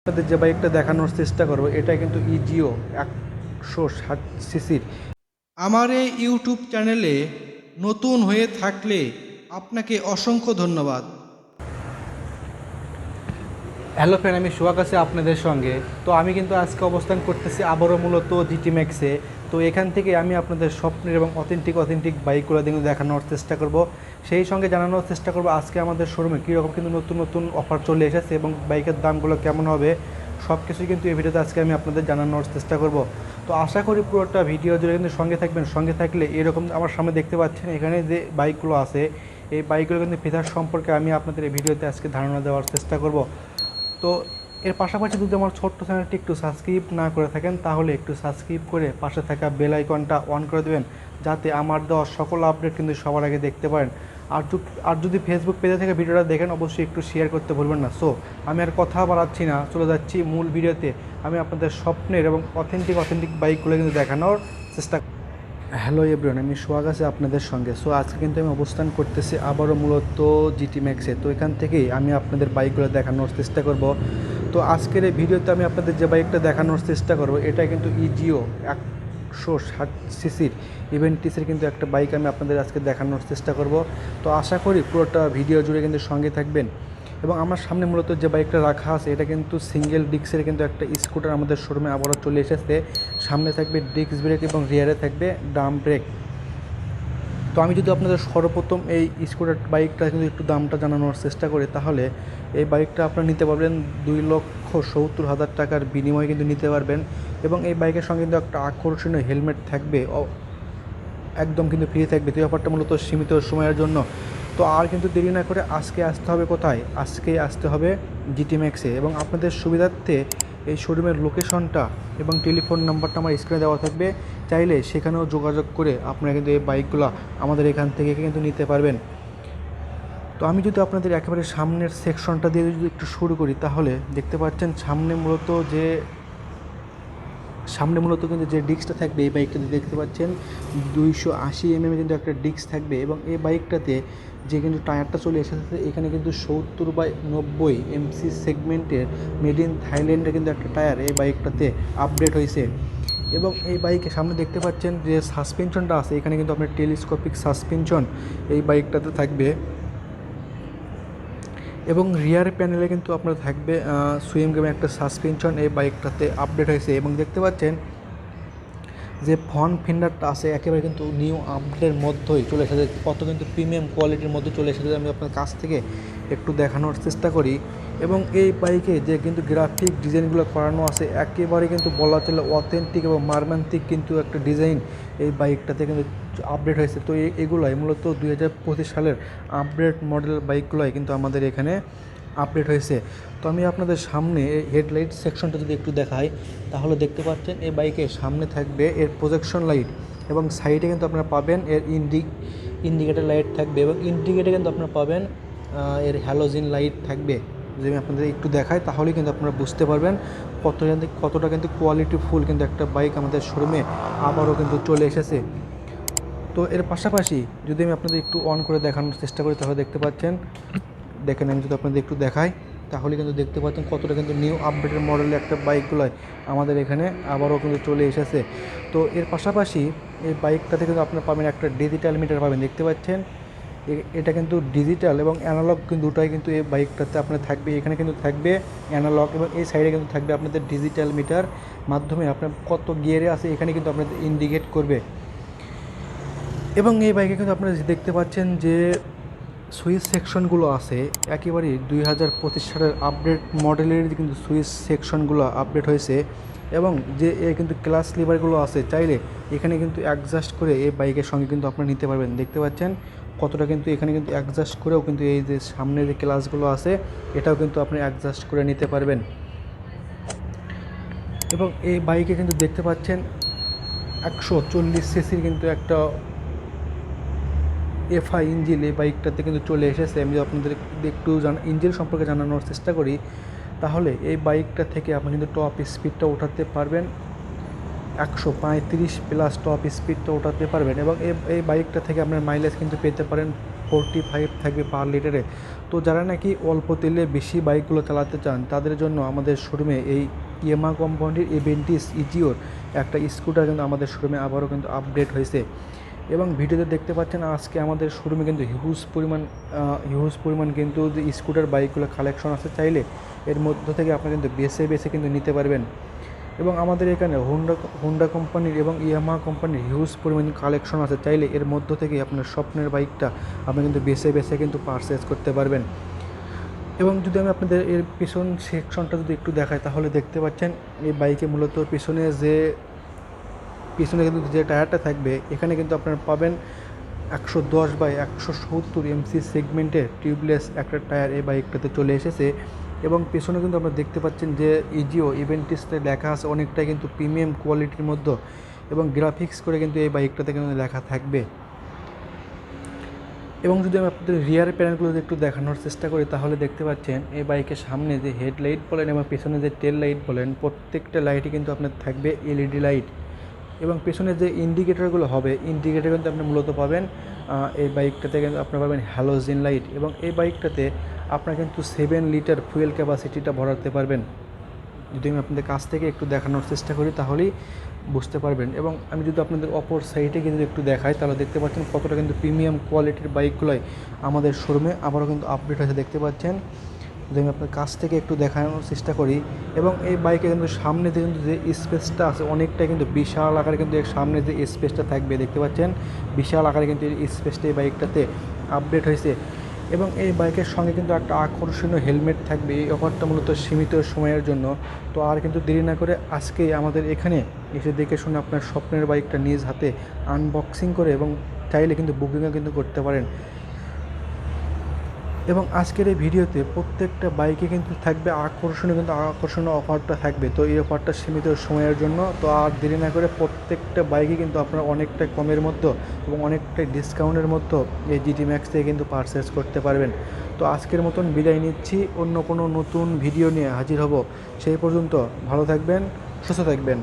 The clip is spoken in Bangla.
আপনাদের যে বাইকটা দেখানোর চেষ্টা করবো এটা কিন্তু ইজিও 160 সিসির। আমার এই ইউটিউব চ্যানেলে নতুন হয়ে থাকলে আপনাকে অসংখ্য ধন্যবাদ। হ্যালো ফ্রেন্ড, আমি সোহাগ আছি আপনাদের সঙ্গে। তো আমি কিন্তু আজকে অবস্থান করতেছি আবারও মূলত জিটি ম্যাক্সে। তো এখান থেকে আমি আপনাদের স্বপ্নের এবং অথেন্টিক বাইকগুলো কিন্তু দেখানোর চেষ্টা করব, সেই সঙ্গে জানানোর চেষ্টা করব আজকে আমাদের শোরুমে কীরকম কিন্তু নতুন নতুন অফার চলে এসেছে এবং বাইকের দামগুলো কেমন হবে সব কিছুই কিন্তু এই ভিডিওতে আজকে আমি আপনাদের জানানোর চেষ্টা করব। তো আশা করি পুরোটা ভিডিও জুড়ে কিন্তু সঙ্গে থাকবেন। সঙ্গে থাকলে এরকম আমার সামনে দেখতে পাচ্ছেন এখানে যে বাইকগুলো আছে, এই বাইকগুলো কিন্তু ফিচার সম্পর্কে আমি আপনাদের এই ভিডিওতে আজকে ধারণা দেওয়ার চেষ্টা করব। তো এর পাশাপাশি যদি আমার ছোট্ট চ্যানেলটি একটু সাবস্ক্রাইব না করে থাকেন তাহলে একটু সাবস্ক্রাইব করে পাশে থাকা বেল আইকনটা অন করে দেবেন, যাতে আমার দেওয়া সকল আপডেট কিন্তু সবার আগে দেখতে পারেন। আর যদি ফেসবুক পেজে থেকে ভিডিওটা দেখেন অবশ্যই একটু শেয়ার করতে ভুলবেন না। সো আমি আর কথা বাড়াচ্ছি না, চলে যাচ্ছি মূল ভিডিওতে। আমি আপনাদের স্বপ্নের এবং অথেন্টিক বাইকগুলো কিন্তু দেখানোর চেষ্টা। হ্যালো এভরিওয়ান, আমি সোহাগ আছি আপনাদের সঙ্গে। সো আজকে কিন্তু আমি অবস্থান করতেছি আবারও মূলত জিটি ম্যাক্সে। তো এখান থেকেই আমি আপনাদের বাইকগুলো দেখানোর চেষ্টা করব। তো আজকের এই ভিডিওতে আমি আপনাদের যে বাইকটা দেখানোর চেষ্টা করব এটা কিন্তু ইজিও 160 সিসির ইভেন্টিসের কিন্তু একটা বাইক আমি আপনাদের আজকে দেখানোর চেষ্টা করব। তো আশা করি পুরোটা ভিডিও জুড়ে কিন্তু সঙ্গে থাকবেন। এবং আমার সামনে মূলত যে বাইকটা রাখা আছে এটা কিন্তু সিঙ্গেল ডিস্কের কিন্তু একটা স্কুটার আমাদের শোরুমে আবারও চলে এসেছে। সামনে থাকবে ডিস্ক ব্রেক এবং রিয়ারে থাকবে ড্রাম ব্রেক। তো আমি যদি আপনাদের সর্বপ্রথম এই স্কুটার বাইকটা কিন্তু একটু দামটা জানানোর চেষ্টা করি, তাহলে এই বাইকটা আপনারা নিতে পারবেন 2,70,000 টাকার বিনিময়ে কিন্তু নিতে পারবেন। এবং এই বাইকের সঙ্গে কিন্তু একটা আকর্ষণীয় হেলমেট থাকবে, একদম কিন্তু ফ্রি থাকবে। তো এই অফারটা মূলত সীমিত সময়ের জন্য। তো আর কিন্তু দেরি না করে আজকে আসতে হবে কোথায়, আজকেই আসতে হবে জিটি ম্যাক্সে। এবং আপনাদের সুবিধার্থে এই শোরুমের লোকেশনটা এবং টেলিফোন নাম্বারটা আমার স্ক্রিনে দেওয়া থাকবে, চাইলে সেখানেও যোগাযোগ করে আপনারা কিন্তু এই বাইকগুলো আমাদের এখান থেকে কিন্তু নিতে পারবেন। তো আমি যদি আপনাদের একেবারে সামনের সেকশনটা দিয়ে যদি একটু শুরু করি, তাহলে দেখতে পাচ্ছেন সামনে মূলত কিন্তু যে ডিস্কটা থাকবে এই বাইকটাতে দেখতে পাচ্ছেন 280 mm কিন্তু একটা ডিস্ক থাকবে। এবং এই বাইকটাতে যে কিন্তু টায়ারটা চলে এসেছে এখানে কিন্তু 70/90 MC সেগমেন্টের মেড ইন থাইল্যান্ডের কিন্তু একটা টায়ার এই বাইকটাতে আপডেট হয়েছে। এবং এই বাইকে সামনে দেখতে পাচ্ছেন যে সাসপেনশনটা আছে, এখানে কিন্তু আপনার টেলিস্কোপিক সাসপেনশন এই বাইকটাতে থাকবে। এবং রিয়ার প্যানেলে কিন্তু আপনার থাকবে সুইম গেমে একটা সাসপেনশন এই বাইকটাতে আপডেট হয়েছে। এবং দেখতে পাচ্ছেন যে ফ্রন্ট ফেন্ডারটা আছে একেবারে কিন্তু নিউ আপডেটের মধ্যেই চলে এসেছে, কত কিন্তু প্রিমিয়াম কোয়ালিটির মধ্যে চলে এসেছে। আমি আপনার কাছ থেকে একটু দেখানোর চেষ্টা করি। এবং এই বাইকে যে কিন্তু গ্রাফিক ডিজাইনগুলো করানো আছে একেবারে কিন্তু বলা চলে অথেন্টিক এবং মার্মান্তিক কিন্তু একটা ডিজাইন এই বাইকটাতে কিন্তু আপডেট হয়েছে। তো এগুলোই মূলত 2025 সালের আপডেট মডেল বাইকগুলোই কিন্তু আমাদের এখানে আপডেট হয়েছে। তো আমি আপনাদের সামনে হেডলাইট সেকশনটা যদি একটু দেখাই, তাহলে দেখতে পাচ্ছেন এই বাইকের সামনে থাকবে এর প্রজেকশন লাইট এবং সাইডে কিন্তু আপনারা পাবেন এর ইন্ডিকেটার লাইট থাকবে। এবং ইন্ডিকেটে কিন্তু আপনারা পাবেন এর হ্যালোজিন লাইট থাকবে। যদি আমি আপনাদের একটু দেখাই তাহলেই কিন্তু আপনারা বুঝতে পারবেন কতটা কিন্তু কোয়ালিটিফুল কিন্তু একটা বাইক আমাদের শোরুমে আবারও কিন্তু চলে এসেছে। তো এর পাশাপাশি যদি আমি আপনাদের একটু অন করে দেখানোর চেষ্টা করি, তাহলে দেখতে পাচ্ছেন, দেখেন আমি যদি আপনাদের একটু দেখাই তাহলে কিন্তু দেখতে পাচ্ছেন কতটা কিন্তু নিউ আপডেটের মডেলের একটা বাইকগুলোয় আমাদের এখানে আবারও কিন্তু চলে এসেছে। তো এর পাশাপাশি এই বাইকটাতে কিন্তু আপনারা পাবেন একটা ডিজিটাল মিটার পাবেন, দেখতে পাচ্ছেন এটা কিন্তু ডিজিটাল এবং অ্যানালগ কিন্তু দুটাই কিন্তু এই বাইকটাতে আপনার থাকবে। এখানে কিন্তু থাকবে অ্যানালগ এবং এই সাইডে কিন্তু থাকবে আপনাদের ডিজিটাল মিটার, মাধ্যমে আপনার কত গিয়ারে আছে এখানে কিন্তু আপনাদের ইন্ডিকেট করবে। এবং এই বাইকে কিন্তু আপনারা দেখতে পাচ্ছেন যে সুইচ সেকশনগুলো আছে একেবারেই 2025 সালের আপডেট মডেলের কিন্তু সুইচ সেকশনগুলো আপডেট হয়েছে। এবং যে কিন্তু ক্লাস লিভারগুলো আছে চাইলে এখানে কিন্তু অ্যাডজাস্ট করে এই বাইকের সঙ্গে কিন্তু আপনারা নিতে পারবেন। দেখতে পাচ্ছেন কতটা কিন্তু এখানে কিন্তু অ্যাডজাস্ট করেও কিন্তু এই যে সামনে যে ক্লাসগুলো আছে এটাও কিন্তু আপনি অ্যাডজাস্ট করে নিতে পারবেন। এবং এই বাইকে কিন্তু দেখতে পাচ্ছেন 140 সিসির কিন্তু একটা এফআই ইঞ্জিন এই বাইকটাতে কিন্তু চলে এসেছে। আমি আপনাদের একটু ইঞ্জিন সম্পর্কে জানানোর চেষ্টা করি, তাহলে এই বাইকটা থেকে আপনি কিন্তু টপ স্পিডটা ওঠাতে পারবেন, 135+ টপ স্পিডটা ওঠাতে পারবেন। এবং এই বাইকটা থেকে আপনার মাইলেজ কিন্তু পেতে পারেন 45 থাকবে পার লিটারে। তো যারা নাকি অল্প তেলে বেশি বাইকগুলো চালাতে চান তাদের জন্য আমাদের শোরুমে এই ইয়ামাহা কোম্পানির এভেন্টিস ইজিওর একটা স্কুটার কিন্তু আমাদের শোরুমে আবারও কিন্তু আপডেট হয়েছে। এবং ভিডিওতে দেখতে পাচ্ছেন আজকে আমাদের শোরুমে কিন্তু হিউজ পরিমাণ কিন্তু যে স্কুটার বাইকগুলো কালেকশন আছে, চাইলে এর মধ্য থেকে আপনারা কিন্তু বেছে কিন্তু নিতে পারবেন। এবং আমাদের এখানে হোন্ডা কোম্পানির এবং ইয়ামাহা কোম্পানির হিউজ পরিমাণ কালেকশন আছে, চাইলে এর মধ্য থেকে আপনার স্বপ্নের বাইকটা আপনি কিন্তু বেছে কিন্তু পারচেজ করতে পারবেন। এবং যদি আমি আপনাদের এর পিছন সেকশনটা যদি একটু দেখাই তাহলে দেখতে পাচ্ছেন এই বাইকে মূলত পিছনে কিন্তু যে টায়ারটা থাকবে এখানে কিন্তু আপনারা পাবেন 110/170 এমসি সেগমেন্টের টিউবলেস একটা টায়ার এই বাইকটাতে চলে এসেছে। এবং পেছনে কিন্তু আপনারা দেখতে পাচ্ছেন যে ইজিও ইভেন্টিসতে লেখা আছে অনেকটাই কিন্তু প্রিমিয়াম কোয়ালিটির মধ্যে, এবং গ্রাফিক্স করে কিন্তু এই বাইকটাতে কিন্তু লেখা থাকবে। এবং যদি আমি আপনাদের রিয়ার প্যানেলগুলো একটু দেখানোর চেষ্টা করি তাহলে দেখতে পাচ্ছেন এই বাইকের সামনে যে হেডলাইট বলেন এবং পেছনে যে টেল লাইট বলেন, প্রত্যেকটা লাইটই কিন্তু আপনার থাকবে এলইডি লাইট। এবং পেছনে যে ইন্ডিকেটরগুলো হবে, ইন্ডিকেটর কিন্তু আপনি মূলত পাবেন এই বাইকটাতে কিন্তু আপনারা পাবেন হ্যালোজেন লাইট। এবং এই বাইকটাতে আপনার কিন্তু 7 লিটার ফুয়েল ক্যাপাসিটিটা ভরাতে পারবেন। যদি আমি আপনাদের কাছ থেকে একটু দেখানোর চেষ্টা করি তাহলেই বুঝতে পারবেন। এবং আমি যদি আপনাদের অপর সাইডে কিন্তু একটু দেখাই তাহলে দেখতে পাচ্ছেন কতটা কিন্তু প্রিমিয়াম কোয়ালিটির বাইকগুলোই আমাদের শোরুমে আবারও কিন্তু আপডেট হয়েছে দেখতে পাচ্ছেন। যদি আমি আপনার কাছ থেকে একটু দেখানোর চেষ্টা করি, এবং এই বাইকে কিন্তু সামনে যে কিন্তু যে স্পেসটা আছে অনেকটা কিন্তু বিশাল আকারে কিন্তু এর সামনে যে স্পেসটা থাকবে দেখতে পাচ্ছেন, বিশাল আকারে কিন্তু এই স্পেসটা এই বাইকটাতে আপডেট হয়েছে। এবং এই বাইকের সঙ্গে কিন্তু একটা আকর্ষণীয় হেলমেট থাকবে। এই অফারটা মূলত সীমিত সময়ের জন্য। তো আর কিন্তু দেরি না করে আজকেই আমাদের এখানে এসে দেখে শুনে আপনার স্বপ্নের বাইকটা নিজ হাতে আনবক্সিং করে এবং চাইলে কিন্তু বুকিংও কিন্তু করতে পারেন। এবং আজকের এই ভিডিওতে প্রত্যেকটা বাইকে কিন্তু থাকবে আকর্ষণীয় অফারটা থাকবে। তো এই অফারটা সীমিত সময়ের জন্য। তো আর দেরি না করে প্রত্যেকটা বাইকে কিন্তু আপনারা অনেকটা কমের মধ্যে এবং অনেকটাই ডিসকাউন্টের মধ্যে এই জিটি ম্যাক্স থেকে কিন্তু পারচেস করতে পারবেন। তো আজকের মতন বিদায় নিচ্ছি, অন্য কোনো নতুন ভিডিও নিয়ে হাজির হব। সেই পর্যন্ত ভালো থাকবেন, সুস্থ থাকবেন।